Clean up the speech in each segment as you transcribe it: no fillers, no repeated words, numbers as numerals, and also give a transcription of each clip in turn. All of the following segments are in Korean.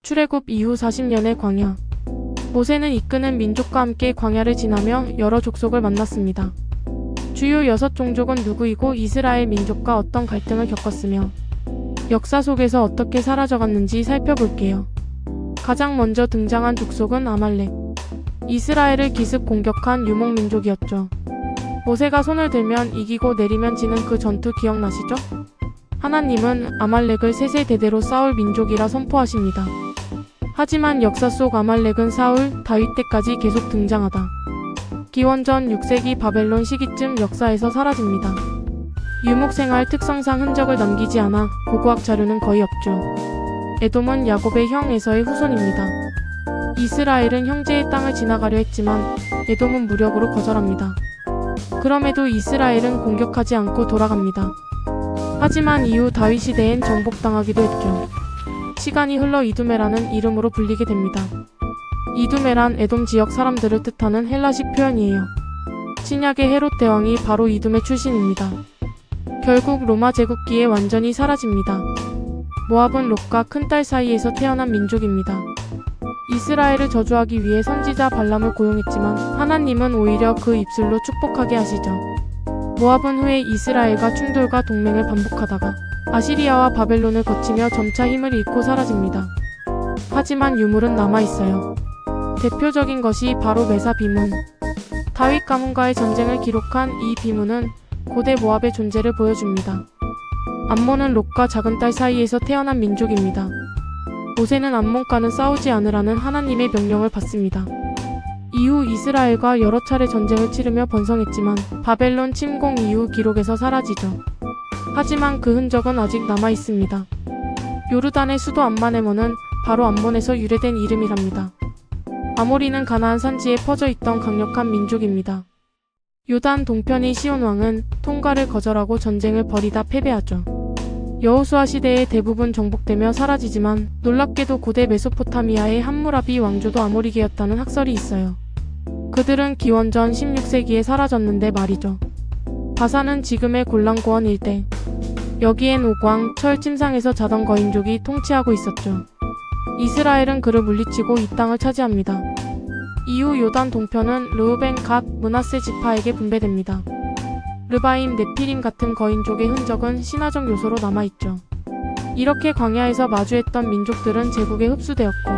출애굽 이후 40년의 광야. 모세는 이끄는 민족과 함께 광야를 지나며 여러 족속을 만났습니다. 주요 6종족은 누구이고 이스라엘 민족과 어떤 갈등을 겪었으며 역사 속에서 어떻게 사라져갔는지 살펴볼게요. 가장 먼저 등장한 족속은 아말렉. 이스라엘을 기습 공격한 유목민족이었죠. 모세가 손을 들면 이기고 내리면 지는 그 전투 기억나시죠? 하나님은 아말렉을 세세대대로 싸울 민족이라 선포하십니다. 하지만 역사 속 아말렉은 사울, 다윗 때까지 계속 등장하다 기원전 6세기 바벨론 시기쯤 역사에서 사라집니다. 유목생활 특성상 흔적을 남기지 않아 고고학 자료는 거의 없죠. 에돔은 야곱의 형 에서의 후손입니다. 이스라엘은 형제의 땅을 지나가려 했지만 에돔은 무력으로 거절합니다. 그럼에도 이스라엘은 공격하지 않고 돌아갑니다. 하지만 이후 다윗 시대엔 정복당하기도 했죠. 시간이 흘러 이두메라는 이름으로 불리게 됩니다. 이두메란 에돔 지역 사람들을 뜻하는 헬라식 표현이에요. 신약의 헤롯 대왕이 바로 이두메 출신입니다. 결국 로마 제국기에 완전히 사라집니다. 모압은 롯과 큰딸 사이에서 태어난 민족입니다. 이스라엘을 저주하기 위해 선지자 발람을 고용했지만 하나님은 오히려 그 입술로 축복하게 하시죠. 모압은 후에 이스라엘과 충돌과 동맹을 반복하다가 아시리아와 바벨론을 거치며 점차 힘을 잃고 사라집니다. 하지만 유물은 남아있어요. 대표적인 것이 바로 메사 비문. 다윗 가문과의 전쟁을 기록한 이 비문은 고대 모압의 존재를 보여줍니다. 암몬은 롯과 작은 딸 사이에서 태어난 민족입니다. 모세는 암몬과는 싸우지 않으라는 하나님의 명령을 받습니다. 이후 이스라엘과 여러 차례 전쟁을 치르며 번성했지만 바벨론 침공 이후 기록에서 사라지죠. 하지만 그 흔적은 아직 남아있습니다. 요르단의 수도 암마네몬은 바로 암몬에서 유래된 이름이랍니다. 아모리는 가나안 산지에 퍼져있던 강력한 민족입니다. 요단 동편의 시온 왕은 통과를 거절하고 전쟁을 벌이다 패배하죠. 여호수아 시대에 대부분 정복되며 사라지지만 놀랍게도 고대 메소포타미아의 함무라비 왕조도 아모리계였다는 학설이 있어요. 그들은 기원전 16세기에 사라졌는데 말이죠. 바산은 지금의 골란고원 일대. 여기엔 옥왕, 철 침상에서 자던 거인족이 통치하고 있었죠. 이스라엘은 그를 물리치고 이 땅을 차지합니다. 이후 요단 동편은 르우벤, 갓, 므낫세 지파에게 분배됩니다. 르바임, 네피림 같은 거인족의 흔적은 신화적 요소로 남아있죠. 이렇게 광야에서 마주했던 민족들은 제국에 흡수되었고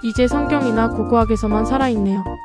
이제 성경이나 고고학에서만 살아있네요.